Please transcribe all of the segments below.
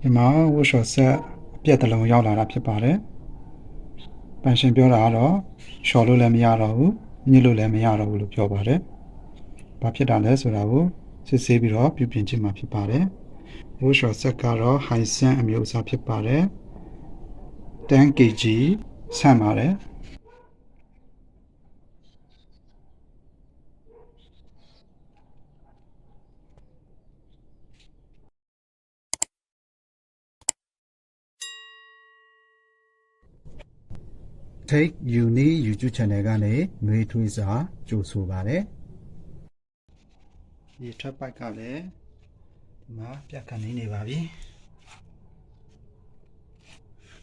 ဒီမှာဝတ်လျှော်ဆက်အပြက်တစ်လုံးရောက်လာတာဖြစ်ပါတယ်ပန်ရှင်ပြောတာကတော့လျှော်လို့လည်းမရတော့ဘူးညစ်လို့လည်းမရတော့ဘူးလို့ပြောပါတယ်ဘာဖြစ်တာလဲဆိုတာကိုစစ်ဆေးပြီးတော့ပြုပြင်ကြည့်မှာဖြစ်ပါတယ်ဝတ်လျှော်ဆက်ကတော့ high sand အမျိုးအစားဖြစ်ပါတယ်10 kg ဆန့်ပါတယ် Take Uni YouTube channel ကနေຫນွေထွေးစာကြိုဆိုပါတယ်ဒီထပ်ပိုက်ကလည်းဒီမှာပြတ်ကနေနေပါပြီ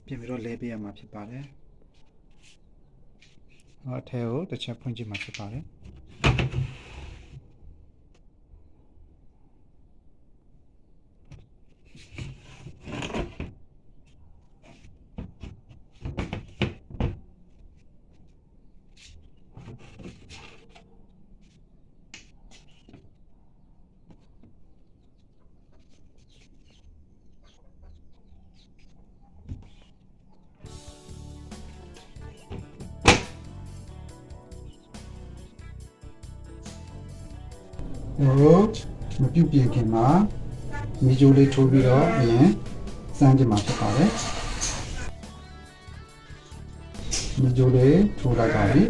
ပြင်ပြီးတော့လဲပေးရမှာဖြစ်ပါတယ်အထဲကိုတစ်ချက်ဖွင့်ကြည့်မှာဖြစ်ပါတယ်မပြုတ်ပြင်ခင်မှာမြေကြိုးလေးထိုးပြီးတော့အရင်စမ်းကြည့်မှာဖြစ်ပါတယ်မြေကြိုးလေးထိုးလိုက်ပါပြီ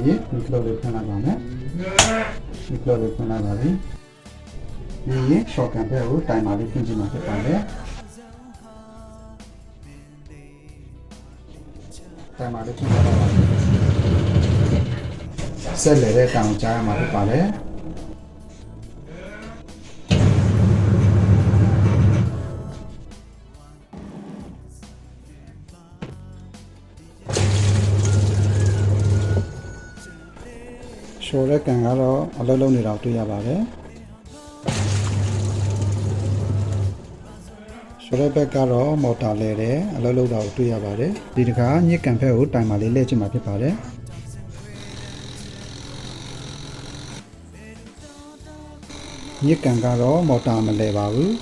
ဒီကလောလေးဖွင့်လိုက်ပါမယ်ဒီကလောလေးဖွင့်လိုက်ပါပြီဒီရှော့ကန်ဘက်ကိုတိုင်မာလေးဖွင့်ကြည့်မှာဖြစ်ပါတယ်တိုင်မာလေးဖွင့်လိုက်ပါဆက်လေတဲ့တောင်ကြားမှာဖြစ်ပါတယ်ရှိုးတဲ့ကန်ကတော့အလုံးလုံးနေတာတွေ့ရပါတယ်ရှိုးတဲ့ဘက်ကတော့မော်တာလဲတယ်အလုံးလုံးတာကိုတွေ့ရပါတယ်ဒီတခါညစ်ကန်ဘက်ကိုတိုင်မာလေးလဲချင်မှာဖြစ်ပါတယ်ညစ်ကန်ကတော့မော်တာမလဲပါဘူး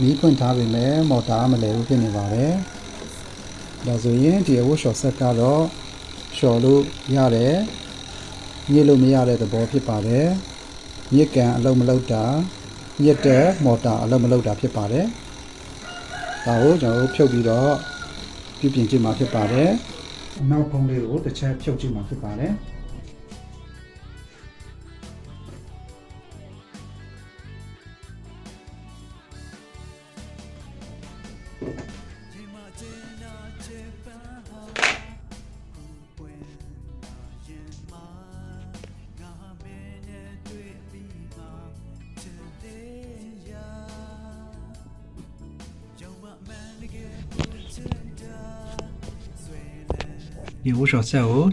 မီးဖွင့်ထားပေမဲ့မော်တာမလဲဘူးဖြစ်နေပါတယ်ဒါဆိုရင်ဒီအဝတ်လျှော်ဆက်ကတော့လျှော်လို့ရတယ်ညစ်လို့မရတဲ့သဘောဖြစ်ပါတယ်ညစ်ကန်အလုံးမလုံးတာညစ်တဲ့မော်တာအလုံးမလုံးတာဖြစ်ပါတယ်ဒါကိုကျွန်တော်တို့ဖြုတ်ပြီးတော့ပြုပြင်ကြည့်မှာဖြစ်ပါတယ်နောက်ဖုံးလေးကိုတစ်ချက်ဖြုတ်ကြည့်မှာဖြစ်ပါတယ်ဒီဝှရှော့ဆက်ကို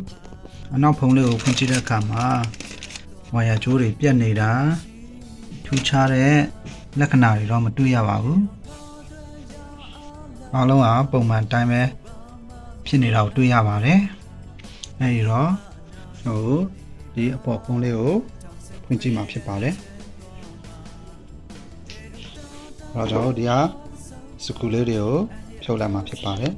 အနောက်ဖုံးလေးကိုဖွင့်ကြည့်တဲ့အခါမှာဝါယာကြိုးတွေပြတ်နေတာထူးခြားတဲ့လက္ခဏာတွေတော့မတွေ့ရပါဘူးအားလုံးကပုံမှန်တိုင်းပဲဖြစ်နေတာကိုတွေ့ရပါတယ်အဲဒီတော့ဒီအပေါ်ဖုံးလေးကိုဖွင့်ကြည့်မှာဖြစ်ပါတယ်ဒါကြောင့်ဒီဟာစကူလေးတွေကိုဖြုတ်လိုက်မှာဖြစ်ပါတယ်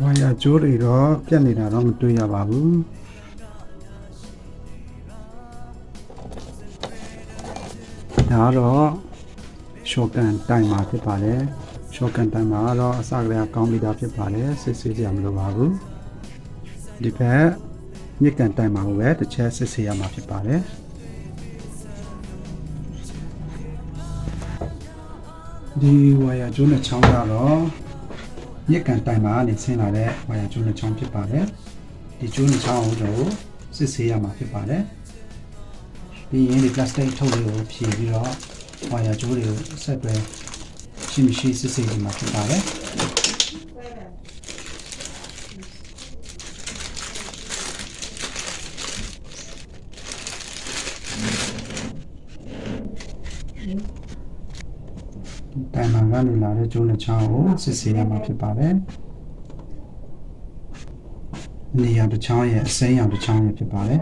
ဝါယာကြိုးတွေတော့ပြတ်နေတာတော့မတွေ့ရပါဘူးဒါတော့ရှော့ကန်တိုင်မှာဖြစ်ပါတယ်ရှော့ကန်တိုင်မှာတော့အစကတည်းကကောင်းပြီးသားဖြစ်ပါတယ်စစ်ဆေးကြရမလိုပါဘူးဒီဘက်ညစ်ကန်တိုင်မှာပဲတစ်ချက်စစ်ဆေးရမှာဖြစ်ပါတယ်ဒီဝါယာကြိုးနဲ့ချောင်းကတော့ညစ်ကန်တိုင်မှာနေဆင်းလာတဲ့ဝါယာကြိုးနဲ့ချောင်းဖြစ်ပါတယ်ဒီကြိုးနဲ့ချောင်းကိုတော့စစ်ဆေးရမှာဖြစ်ပါတယ်ပြီးရင်ဒီ plastic ထုတ်လေးကိုဖြည့်ပြီးတော့ဝါယာကြိုးတွေကိုဆက်တွဲရှိမရှိစစ်ဆေးကြမှာဖြစ်ပါတယ် တိုင်မှာကနေလာတဲ့ကျိုးနှစ်ချောင်းကိုစစ်ဆေးရမှာဖြစ်ပါတယ်နေရာတစ်ချောင်းရဲ့အစိမ်းရောင်တစ်ချောင်းရဲ့ဖြစ်ပါတယ်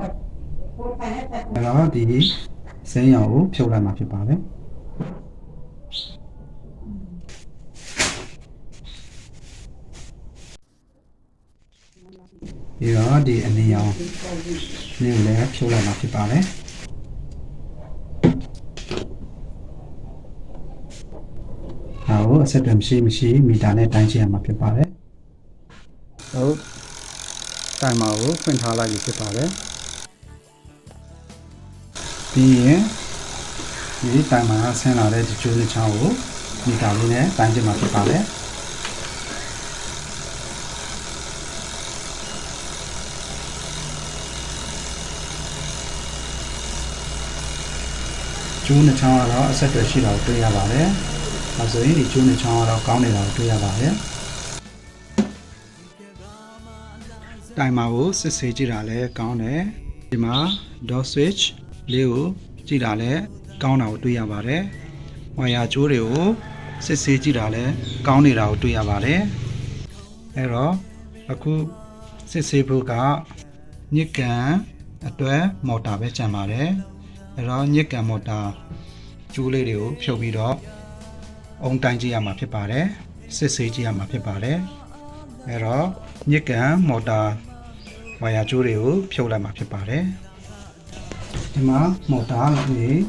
အဲ့တော့ဒီစိမ်းရောင်ကိုဖြုတ်လိုက်မှာဖြစ်ပါတယ်ပြီးတော့ဒီအနီရောင်လေးကိုလည်းဖြုတ်လိုက်မှာဖြစ်ပါတယ်ဒါကိုအဆက်အသွယ်မရှိမီတာနဲ့တိုင်းကြည့်ရမှာဖြစ်ပါတယ်ဟုတ်တိုင်မာကိုဖွင့်ထားလိုက်ပြီဖြစ်ပါတယ်ပြီးရင်ဒီတိုင်မာဆင်းလာတဲ့ဒီကျိုးနှစ်ချောင်းကိုမီတာလေးနဲ့တိုင်းကြည့်မှာဖြစ်ပါတယ်ကျိုးနှစ်ချောင်းကတော့အဆက်အသွယ်ရှိတာကိုတွေ့ရပါတယ်။ဒါဆိုရင်ဒီကျိုးနှစ်ချောင်းကတော့ကောင်းနေတာကိုတွေ့ရပါတယ်။တိုင်မာကိုစစ်ဆေးကြည့်တာလည်းကောင်းတယ်။ဒီမှာ dot switch လေးကိုကြည့်တာလည်းကောင်းတာကိုတွေ့ရပါတယ်။ဝါယာကျိုးတွေကိုစစ်ဆေးကြည့်တာလည်းကောင်းနေတာကိုတွေ့ရပါတယ်။အဲတော့အခုစစ်ဆေးဖို့ကညစ်ကန်အတွက်မော်တာပဲကျန်ပါတယ်။အဲ့တော့ညစ်ကန်မော်တာကျိုးလေးတွေကိုဖြုတ်ပြီးတော့အုံတိုင်းကြည့်ရမှာဖြစ်ပါတယ်စစ်ဆေးကြည့်ရမှာဖြစ်ပါတယ်အဲ့တော့ညစ်ကန်မော်တာဝါယာကျိုးတွေကိုဖြုတ်လိုက်မှာဖြစ်ပါတယ်ဒီမှာမော်တာလေး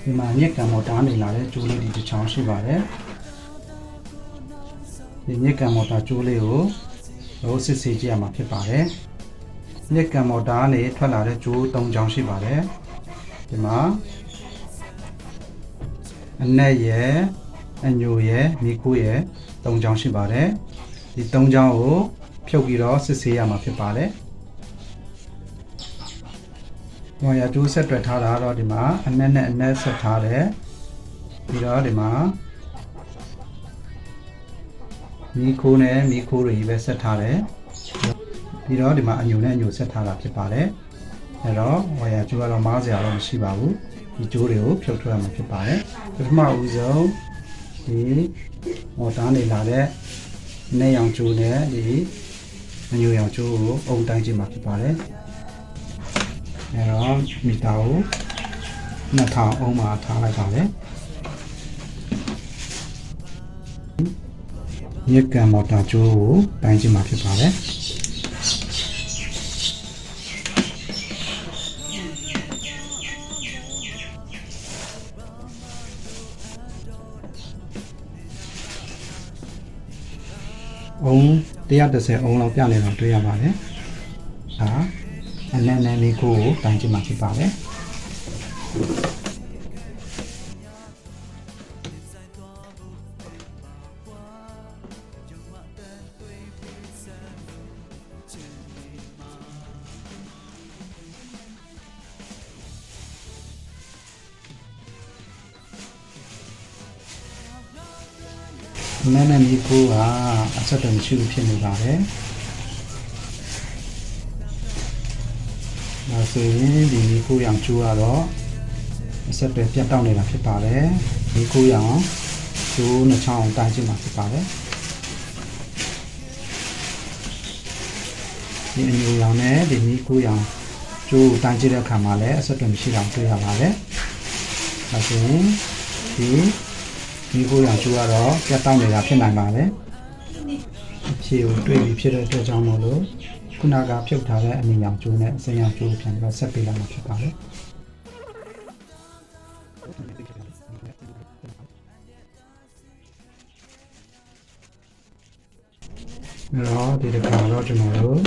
ဒီမှာညစ်ကန်မော်တာနေလာတဲ့ကျိုးလေးဒီတစ်ချောင်းရှိပါတယ်ဒီညစ်ကန်မော်တာကျိုးလေးကိုတို့စစ်ဆေးကြည့်ရမှာဖြစ်ပါတယ်ညစ်ကန်မော်တာကနေထွက်လာတဲ့ကျိုး၃ချောင်းရှိပါတယ်ဒီမှာအနက်ရဲ့အညိုရဲ့မိခိုးရဲ့၃ချောင်းရှိပါတယ်ဒီ၃ချောင်းကိုဖြုတ်ပြီးတော့စစ်ဆေးရမှာဖြစ်ပါတယ်ဝါယာကျိုးဆက်တွက်ထားတာတော့ဒီမှာအနက်နဲ့အနက်ဆက်ထားတယ်ပြီးတော့ဒီမှာမိခိုးနဲ့မိခိုးတွေပဲဆက်ထားတယ်ပြီးတော့ဒီမှာအညိုနဲ့အညိုဆက်ထားတာဖြစ်ပါတယ်အဲ့တော့ဝါယာကျိုးကတော့မားစရာတော့မရှိပါဘူးဒီကျိုးတွေကိုဖြုတ်ထွက်ရမှာဖြစ်ပါတယ်ပထမဦးဆုံးဒီမော်တာနေလာတဲ့နဲ့ရောင်ကျိုးနဲ့ဒီအညိုရောင်ကျိုးကိုအုံတိုင်းကြည့်မှာဖြစ်ပါတယ်အဲ့တော့မီတာကို2000အုံမှာထားလိုက်ပါတယ်ညစ်ကန်မော်တာကျိုးကိုတိုင်းကြည့်မှာဖြစ်ပါတယ်အုံ130အုံလောက်ပြနေတော့တွေ့ရပါတယ်။ဒါအနည်းလေးကိုတိုင်းကြည့်မှဖြစ်ပါတယ်။နာနဲ့မိခိုးကအဆက်အသွယ်မရှိဘူးဖြစ်နေပါတယ်။ဒါဆိုရင်ဒီမိခိုးရောင်ကျိုးကတော့အဆက်အသွယ်ပြတ်တောက်နေတာဖြစ်ပါတယ်။မိခိုးရောင်ကျိုးနှစ်ချောင်းတိုင်းကြည့်မှာဖြစ်ပါတယ်။ဒီအညိုရောင်နဲ့ဒီမိခိုးရောင်ကျိုးတိုင်းကြည့်တဲ့အခါမှာလည်းအဆက်အသွယ်မရှိတာတွေ့ရပါတယ်။ဒါဆိုရင်ဒီကိုရောင်ကျိုးကတော့ပြတ်တောက်နေတာဖြစ်နိုင်ပါတယ်အဖြေကိုတွေ့ပြီးဖြစ်တဲ့အတွက်ကြောင့်မို့လို့ခုနကဖြုတ်ထားတဲ့အနီရောင်ကျိုးနဲ့အစိမ်းရောင်ကျိုးပြန်ပြီးတော့ဆက်ပေးလိုက်မှာဖြစ်ပါတယ်အဲ့တော့ဒီတစ်ခါတော့ကျွန်တော်တို့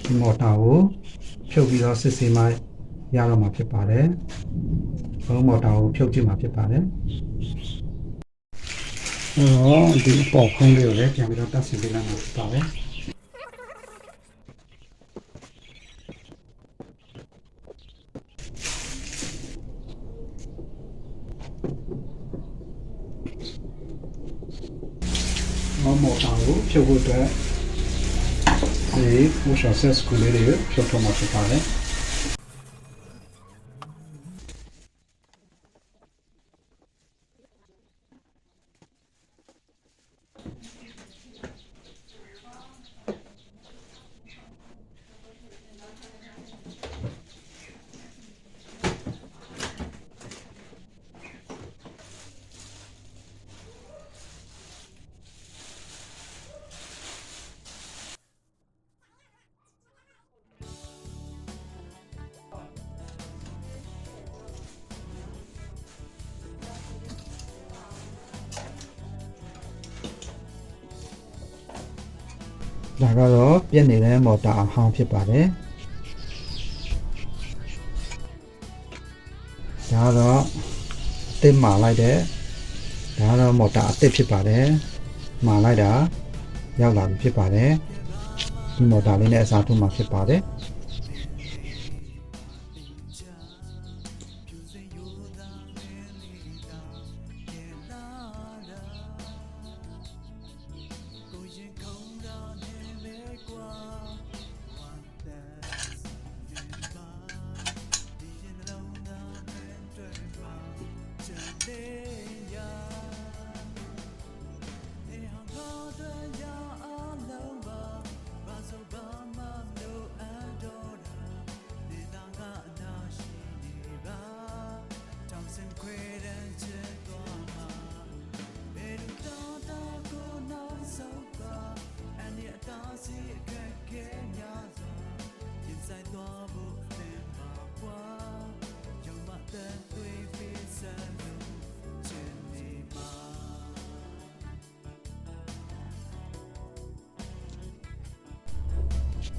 ဒီမော်တာကိုဖြုတ်ပြီးတော့စစ်ဆေးမှရတော့မှာဖြစ်ပါတယ်ဘုံမော်တာကိုဖြုတ်ကြည့်မှာဖြစ်ပါတယ်ဒီပေါ်ဖုန်းလေးကိုလည်းပြန်ပြီးတော့တက်ဆင်ပေးလိုက်မှာပါပဲမော်တာကိုဖြုတ်ဖို့အတွက်ဒီဝှက်ဆက်စကူလေးတွေဖြုတ်ထုတ်မှာဖြစ်ပါတယ် ဒါကတော့ပြည့်နေတဲ့မော်တာအဟောင်းဖြစ်ပါတယ်ဒါကတော့အသစ်မှာလိုက်တဲ့ဒါကတော့မော်တာအသစ်ဖြစ်ပါတယ်မှာလိုက်တာရောက်လာပြီဖြစ်ပါတယ်ဒီမော်တာလေးနဲ့အစားထိုးမှာဖြစ်ပါတယ်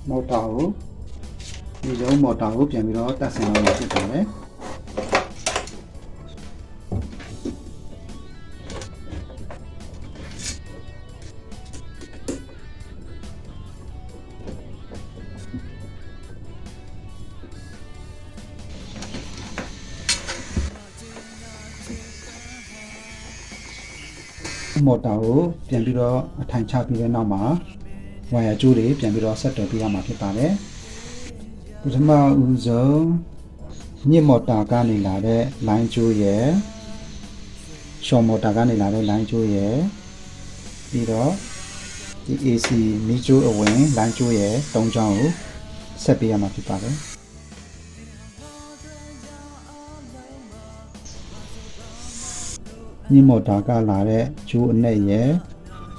မော်တာကိုဒီဆုံးမော်တာကိုပြန်ပြီးတော့တက်ဆင်အောင်ဖြစ်ပါတယ်မော်တာကိုပြန်ပြီးတော့အထိုင်ချပြီးတဲ့နောက်မှာဝါယာကြိုးတွေပြန်ပြီးတော့ဆက်တော်ပြရမှာဖြစ်ပါတယ်ပထမဦးဆုံးညစ်မော်တာကနေလာတဲ့လိုင်းကြိုးရယ်ရှော့မော်တာကနေလာတဲ့လိုင်းကြိုးရယ်ပြီးတော့ဒီ AC မီးကြိုးအဝင်လိုင်းကြိုးရယ်၃ချောင်းကိုဆက်ပေးရမှာဖြစ်ပါတယ်ညစ်မော်တာကလာတဲ့ကြိုးအနက်ရယ်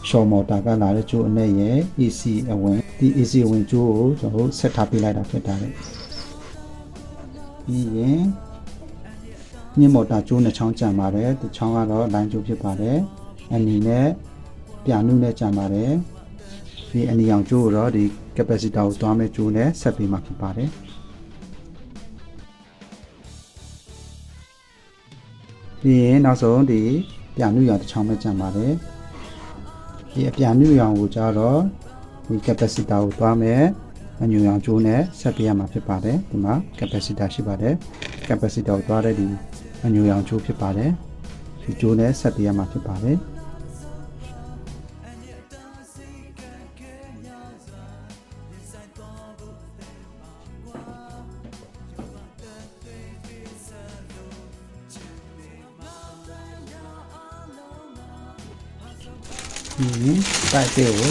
ရှော့မော်တာကလာတဲ့ကြိုးအနက်ရယ် AC အဝင်ဒီ AC အဝင်ကြိုးကိုကျွန်တော်တို့ဆက်ထားပေးလိုက်တာဖြစ်ပါတယ်ပြီးရင်ညမော်တာကြိုးနှစ်ချောင်းကြံပါတယ်တစ်ချောင်းကတော့လိုင်းကြိုးဖြစ်ပါတယ်အနီနဲ့ပြာနုနဲ့ကြံပါတယ်ဒီအနီအောင်ကြိုးကိုတော့ဒီ capacitor ကိုတွားမဲ့ကြိုးနဲ့ဆက်ပေးမှာဖြစ်ပါတယ်ပြီးရင်နောက်ဆုံးဒီပြာနုရောင်တစ်ချောင်းပဲကြံပါတယ်ဒီအပြာနုရောင်ကိုကြတော့ဒီ capacitor ကိုတွားမဲ့အညူရောင်ကြိုးနဲ့ဆက်ပေးရမှာဖြစ်ပါတယ်ဒီမှာ capacitor ရှိပါတယ် capacitor ကိုတွားတဲ့ဒီအညူရောင်ကြိုးဖြစ်ပါတယ်ဒီကြိုးနဲ့ဆက်ပေးရမှာဖြစ်ပါတယ်ဒီတိုက်တဲ့ကို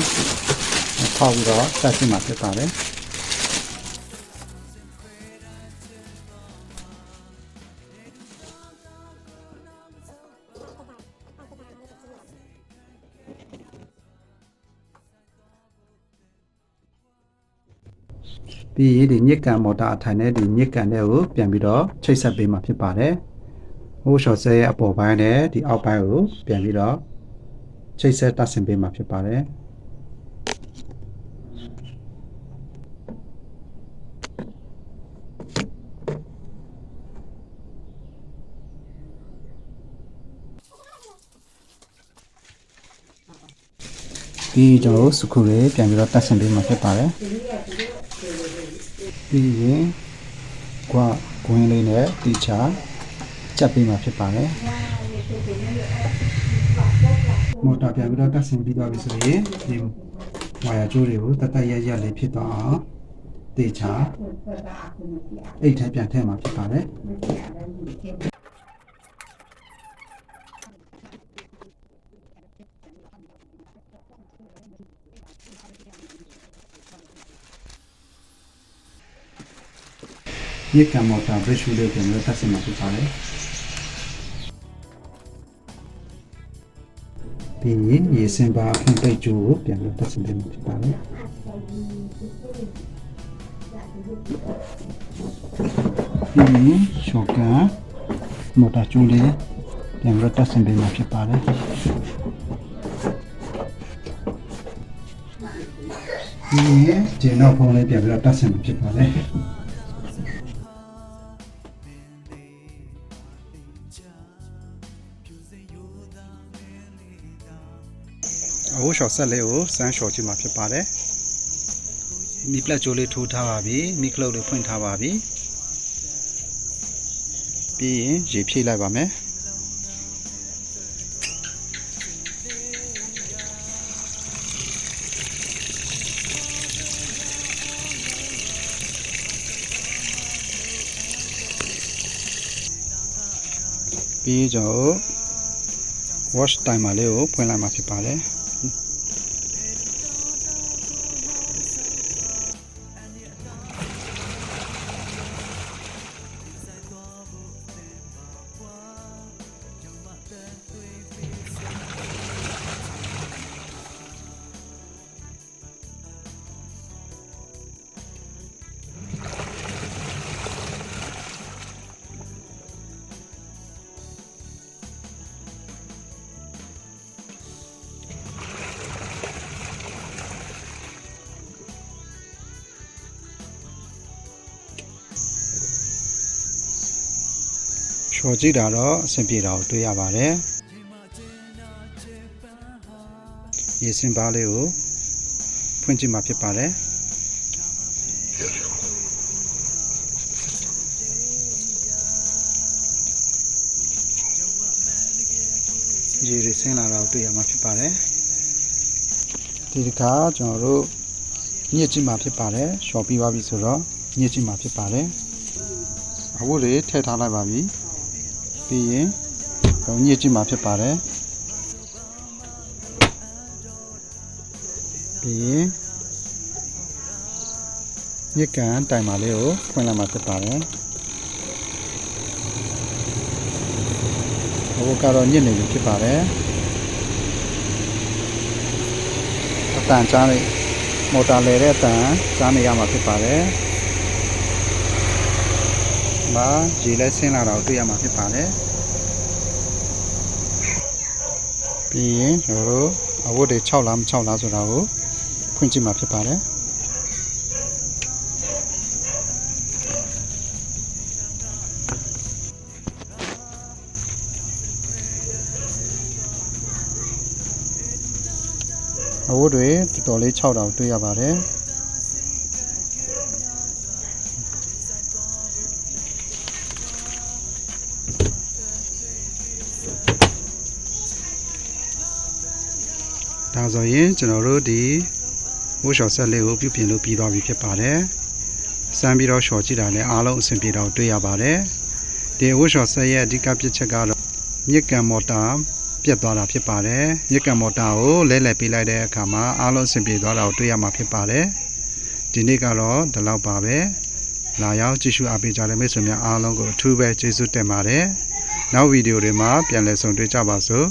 ထောက်ပြီးတော့ဆက်ရှိမှာဖြစ်ပါတယ်ပြီးရင်ဒီညစ်ကန်မော်တာအထိုင်နဲ့ဒီညစ်ကန်တဲ့ကိုပြန်ပြီးတော့ချိတ်ဆက်ပေးမှာဖြစ်ပါတယ်ဟိုးရှော့ဆဲရဲ့အပေါ်ပိုင်းနဲ့ဒီအောက်ပိုင်းကိုပြန်ပြီးတော့ချိတ်ဆက်တတ်ဆင်ပေးမှာဖြစ်ပါတယ်ပြီးကျွန်တော်စကူလေးပြန်ပြီးတော့တတ်ဆင်ပေးမှာဖြစ်ပါတယ်ပြီးရင်ကွာကွင်းလေးနဲ့တီချာချက်ပေးမှာဖြစ်ပါတယ်မော်တာပြန်ပြီးတော့တတ်ဆင်ပြီးသွားပြီဆိုရင်ဒီဝါယာကြိုးတွေကိုတတ်ရလေးဖြစ်သွားအောင်တီချာအိတ်ထဲပြန်ထည့်မှာဖြစ်ပါတယ်ညစ်ကန်မော်တာ bridge လေးပြန်ပြီးတက်ဆင်မှာဖြစ်ပါတယ်ပြီးရင်ရေစင်ပါအဖွင့်ပိတ်ကြိုးကိုပြန်ပြီးတက်ဆင်ပေးမှာဖြစ်ပါတယ်ပြီးရင်ရှော့ကန်မော်တာကြိုးလေးပြန်ပြီးတက်ဆင်ပေးမှာဖြစ်ပါတယ် ဒီကျင်းတော့ဖုန်းလေးပြန်ပြီးတော့တက်ဆင်မှာဖြစ်ပါတယ်အခုလျှော်ဆက်လေးကိုစမ်းလျှော်ကြည့်မှာဖြစ်ပါတယ်မီပလက်ကြိုးလေးထိုးထားပါပြီမီကလုတ်လေးဖွင့်ထားပါပြီပြီးရင်ရေဖြည့်လိုက်ပါမယ်ပြီးတော့ wash timer လေးကိုဖွင့်လိုက်မှာဖြစ်ပါတယ်လျှော်ကြည့်တာတော့အဆင်ပြေတာကိုတွေ့ရပါတယ်ရေစင်ပါလေးကိုဖွင့်ကြည့်မှာဖြစ်ပါတယ်ရေတွေဆင်းလာတာကိုတွေ့ရမှာဖြစ်ပါတယ်ဒီတစ်ခါကျွန်တော်တို့ညှစ်ကြည့်မှာဖြစ်ပါတယ်လျှော်ပြီးသွားပြီဆိုတော့ညှစ်ကြည့်မှာဖြစ်ပါတယ်အဝတ်တွေထည့်ထားလိုက်ပါပြီပြီးရင်ညှစ်ကြည့်မှာဖြစ်ပါတယ်ပြီးရင်ညစ်ကန်တိုင်မာလေးကိုဖွင့်လိုက်မှာဖြစ်ပါတယ်ဘိုးကတော့ညစ်နေပြီဖြစ်ပါတယ်အတန်ကြားလေးမော်တာလဲတဲ့အတန်ကြားနေရမှာဖြစ်ပါတယ်မှာရေလဲဆင်းလာတာကိုတွေ့ရမှာဖြစ်ပါတယ်ပြီးရင်ကျွန်တော်တို့အဝတ်တွေ6လားမ6လားဆိုတာကိုဖွင့်ကြည့်မှာဖြစ်ပါတယ်အဝတ်တွေတော်တော်လေး6တာကိုတွေ့ရပါတယ်ဒါဆိုရင်ကျွန်တော်တို့ဒီဝှက်လျှော်ဆက်လေးကိုပြုပြင်လို့ပြီးသွားပြီဖြစ်ပါတယ်စမ်းပြီးတော့လျှော်ကြည့်တာလည်းအားလုံးအဆင်ပြေတော့တွေ့ရပါတယ်ဒီဝှက်လျှော်ဆက်ရဲ့အဓိကပြချက်ကတော့မြစ်ကန်မော်တာပြတ်သွားတာဖြစ်ပါတယ်မြစ်ကန်မော်တာကိုလဲလှယ်ပေးလိုက်တဲ့အခါမှာအားလုံးအဆင်ပြေသွားတာကိုတွေ့ရမှာဖြစ်ပါတယ်ဒီနေ့ကတော့ဒီလောက်ပါပဲလာရောက်ကြည့်ရှုအားပေးကြတဲ့မိတ်ဆွေများအားလုံးကိုအထူးပဲကျေးဇူးတင်ပါတယ်နောက်ဗီဒီယိုတွေမှာပြန်လည်ဆုံတွေ့ကြပါစို့